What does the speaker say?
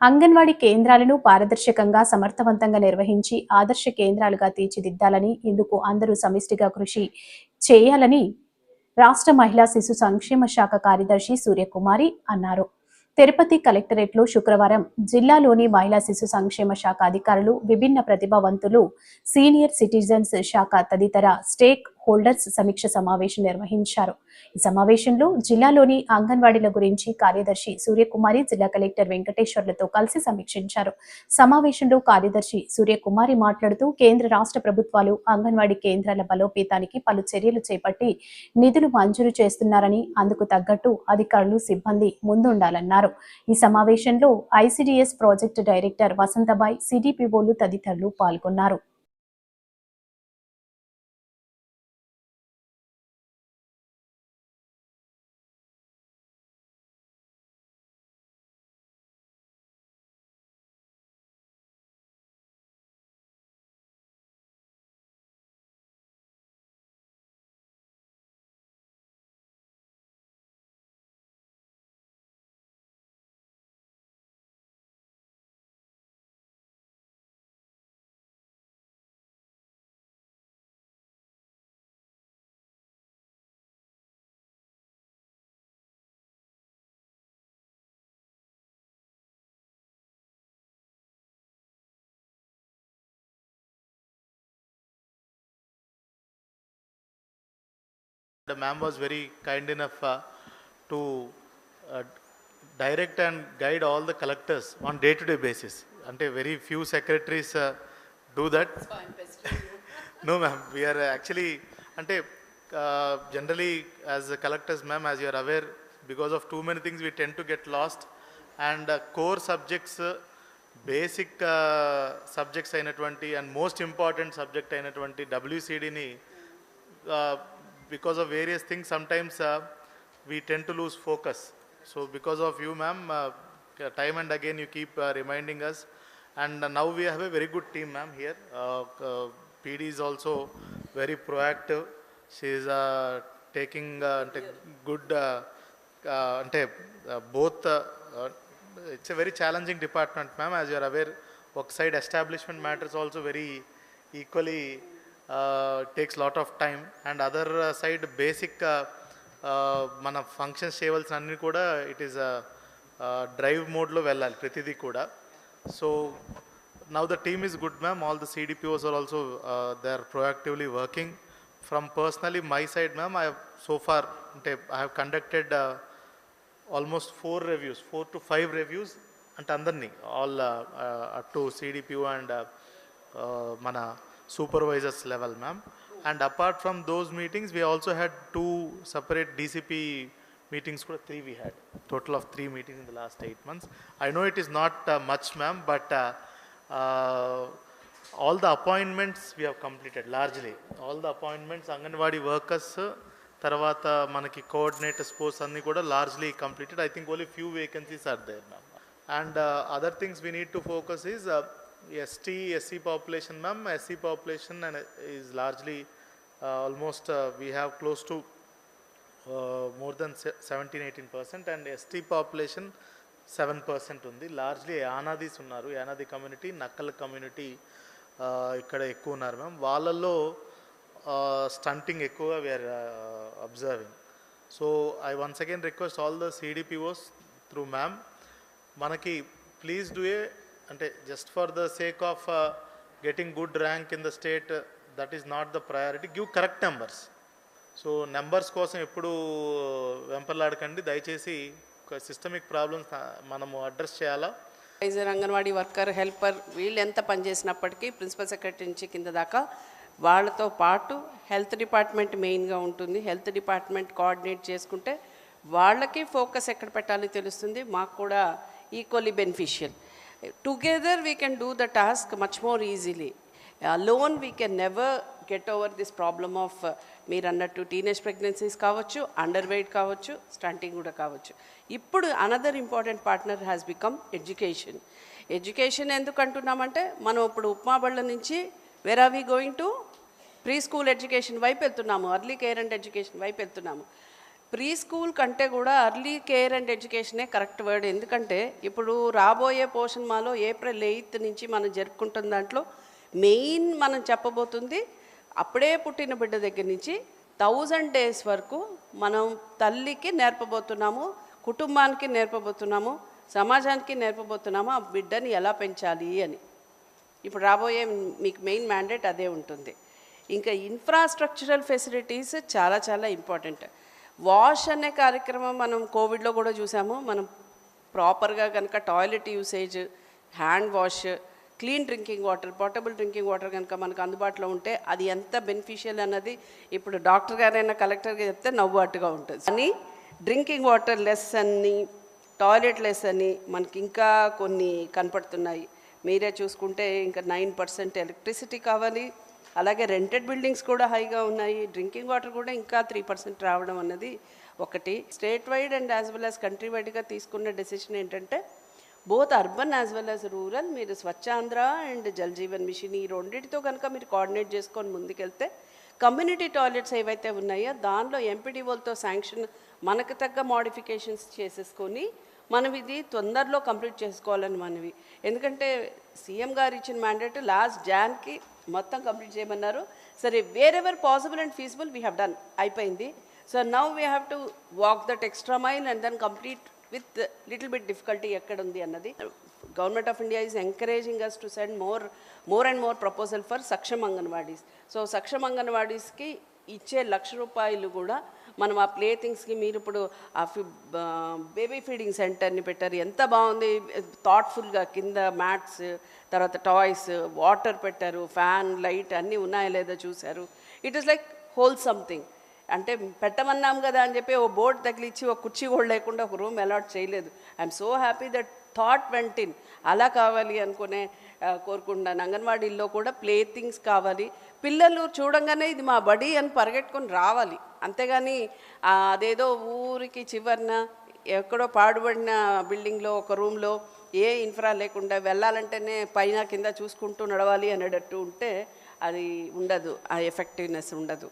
అంగన్వాడీ కేంద్రాలను పారదర్శకంగా సమర్థవంతంగా నిర్వహించి ఆదర్శ కేంద్రాలుగా తీర్చిదిద్దాలని, ఇందుకు అందరూ సమిష్టిగా కృషి చేయాలని రాష్ట్ర మహిళా శిశు సంక్షేమ శాఖ కార్యదర్శి సూర్యకుమారి అన్నారు. తిరుపతి కలెక్టరేట్లో శుక్రవారం జిల్లాలోని మహిళా శిశు సంక్షేమ శాఖ అధికారులు, విభిన్న ప్రతిభావంతులు, సీనియర్ సిటిజన్స్ శాఖ తదితర స్టేక్ హోల్డర్స్ సమీక్ష సమావేశం నిర్వహించారు. ఈ సమావేశంలో జిల్లాలోని అంగన్వాడీల గురించి కార్యదర్శి సూర్యకుమారి జిల్లా కలెక్టర్ వెంకటేశ్వర్లతో కలిసి సమీక్షించారు. సమావేశంలో కార్యదర్శి సూర్యకుమారి మాట్లాడుతూ కేంద్ర రాష్ట్ర ప్రభుత్వాలు అంగన్వాడీ కేంద్రాల బలోపేతానికి పలు చర్యలు చేపట్టి నిధులు మంజూరు చేస్తున్నారని, అందుకు తగ్గట్టు అధికారులు, సిబ్బంది ముందుండాలన్నారు. ఈ సమావేశంలో ఐసిడిఎస్ ప్రాజెక్టు డైరెక్టర్ వసంతబాయ్, సిడిపిఓలు తదితరులు పాల్గొన్నారు. The ma'am was very kind enough to direct and guide all the collectors on day-to-day basis. Ante very few secretaries do that. So I'm pestering you. No, ma'am. We are actually ante generally as collectors, ma'am, as you are aware, because of too many things, we tend to get lost. And core subjects, basic subjects అయినటువంటి and most important subject అయినటువంటి WCD ni because of various things sometimes we tend to lose focus. So because of you, ma'am, time and again you keep reminding us, and now we have a very good team, ma'am, here. PD is also very proactive. She is taking good both it's a very challenging department, ma'am, as you are aware. Work side establishment matters also very equally takes lot of time, and other side basic మన functions చేయవలసిన అన్ని కూడా it is drive మోడ్లో వెళ్ళాలి ప్రతిదీ కూడా. So now the team is good, ma'am. All the CDPOs are also they are proactively working. From personally my side, ma'am, I so far అంటే I have conducted almost 4 to 5 reviews, అంటే అందరినీ all up to CDPO and మన supervisors level, ma'am. And apart from those meetings, we also had 2 separate DCP meetings. 3 we had, total of 3 meetings in the last 8 months. I know it is not much, ma'am, but all the appointments we have completed largely. All the appointments, Anganwadi workers, tarvata manaki coordinators posts anni kuda largely completed. I think only few vacancies are there, ma'am. And other things we need to focus is SC population, ma'am. SC population and is largely almost we have close to more than 17-18%, and ST population 7% undi. Largely Yanadis unnaru, Yanadi community, Nakkal community ikkada ekku unnaru, ma'am. Vallallo stunting ekkuva we are observing. So I once again request all the CDPOs through ma'am, manaki please do a అంటే just for the sake of getting good rank in the state, that is not the priority. Give correct numbers. So numbers కోసం ఎప్పుడు వెంపర్లాడకండి దయచేసి. Systemic problems మనము address చేయాలా. Anganwadi worker, helper వీళ్ళు ఎంత పనిచేసినప్పటికీ principal secretary నుంచి కింద దాకా వాళ్ళతో పాటు హెల్త్ డిపార్ట్మెంట్ మెయిన్గా ఉంటుంది. హెల్త్ డిపార్ట్మెంట్ కోఆర్డినేట్ చేసుకుంటే వాళ్ళకి ఫోకస్ ఎక్కడ పెట్టాలో తెలుస్తుంది, మాకు కూడా equally beneficial. Together we can do the task much more easily. Alone we can never get over this problem of మీరు అన్నట్టు టీనేజ్ ప్రెగ్నెన్సీస్ కావచ్చు, అండర్ వెయిట్ కావచ్చు, స్టంటింగ్ కూడా కావచ్చు. ఇప్పుడు another important partner has become education. Education ఎందుకు అంటున్నామంటే మనం ఇప్పుడు ఉప్మా బళ్ళ నుంచి where are we going to preschool education వైపు వెళ్తున్నాము, అర్లీ కేర్ అండ్ ఎడ్యుకేషన్ వైపు వెళ్తున్నాము. ప్రీ స్కూల్ కంటే కూడా అర్లీ కేర్ అండ్ ఎడ్యుకేషనే కరెక్ట్ వర్డ్. ఎందుకంటే ఇప్పుడు రాబోయే పోషణ్ మాలో April 8th నుంచి మనం జరుపుకుంటున్న దాంట్లో మెయిన్ మనం చెప్పబోతుంది అప్పుడే పుట్టిన బిడ్డ దగ్గర నుంచి 1000 days వరకు మనం తల్లికి నేర్పబోతున్నాము, కుటుంబానికి నేర్పబోతున్నాము, సమాజానికి నేర్పబోతున్నాము ఆ బిడ్డని ఎలా పెంచాలి అని. ఇప్పుడు రాబోయే మీకు మెయిన్ మ్యాండేట్ అదే ఉంటుంది. ఇంకా ఇన్ఫ్రాస్ట్రక్చరల్ ఫెసిలిటీస్ చాలా చాలా ఇంపార్టెంట్. వాష్ అనే కార్యక్రమం మనం కోవిడ్లో కూడా చూసాము. మనం ప్రాపర్గా కనుక toilet usage, hand wash, clean drinking water, portable drinking water కనుక మనకు అందుబాటులో ఉంటే అది ఎంత బెనిఫిషియల్ అన్నది ఇప్పుడు డాక్టర్ గారైనా కలెక్టర్గా చెప్తే నవ్వుబాటుగా ఉంటుంది. కానీ డ్రింకింగ్ వాటర్ లెస్ అని, టాయిలెట్ లెస్ అని మనకి ఇంకా కొన్ని కనపడుతున్నాయి. మీరే చూసుకుంటే ఇంకా 9% ఎలక్ట్రిసిటీ కావాలి. అలాగే రెంటెడ్ బిల్డింగ్స్ కూడా హైగా ఉన్నాయి. డ్రింకింగ్ వాటర్ కూడా ఇంకా 3% రావడం అన్నది ఒకటి. State wide and as well as country వైడ్గా తీసుకున్న డెసిషన్ ఏంటంటే both urban as well as rural మీరు స్వచ్ఛాంధ్ర అండ్ జల్ జీవన్ మిషన్ ఈ రెండింటితో కనుక మీరు కోఆర్డినేట్ చేసుకొని ముందుకెళ్తే కమ్యూనిటీ టాయిలెట్స్ ఏవైతే ఉన్నాయో దానిలో ఎంపీడీఓలతో శాంక్షన్ మనకు తగ్గ మోడిఫికేషన్స్ చేసేసుకొని మనం ఇది తొందరలో కంప్లీట్ చేసుకోవాలని మనవి. ఎందుకంటే సీఎం గారు ఇచ్చిన మ్యాండేట్ లాస్ట్ జాన్కి మొత్తం కంప్లీట్ చేయమన్నారు. సరే wherever possible and feasible we have done, అయిపోయింది. So now we have to walk that extra mile and then complete with little bit difficulty ఎక్కడ ఉంది అన్నది. Government of India is encouraging us to send more and more proposal for Saksham anganwadis. So Saksham అంగన్వాడీస్కి ఇచ్చే ₹1,00,000 కూడా మనం ఆ play థింగ్స్కి మీరు ఇప్పుడు ఆ బేబీ ఫీడింగ్ సెంటర్ని పెట్టారు, ఎంత బాగుంది. థాట్ఫుల్గా కింద మ్యాట్స్, తర్వాత టాయ్స్, వాటర్ పెట్టారు, ఫ్యాన్, లైట్ అన్నీ ఉన్నాయా లేదా చూశారు. It is like whole something. అంటే పెట్టమన్నాం కదా అని చెప్పి ఓ బోర్డు తగిలిచ్చి ఒక కుర్చీ కూడా లేకుండా ఒక రూమ్ అలాట్ చేయలేదు. I'm so happy that thought went in. అలా కావాలి అనుకునే కోరుకుంటున్నాను. అంగన్వాడీల్లో కూడా ప్లే థింగ్స్ కావాలి. పిల్లలు చూడంగానే ఇది మా బడి అని పరిగెట్టుకొని రావాలి. అంతేగాని అదేదో ఊరికి చివరిన ఎక్కడో పాడుబడిన బిల్డింగ్లో ఒక రూమ్లో ఏ ఇన్ఫ్రా లేకుండా వెళ్ళాలంటేనే పైన కింద చూసుకుంటూ నడవాలి అనేటట్టు ఉంటే అది ఉండదు, ఆ ఎఫెక్టివ్నెస్ ఉండదు.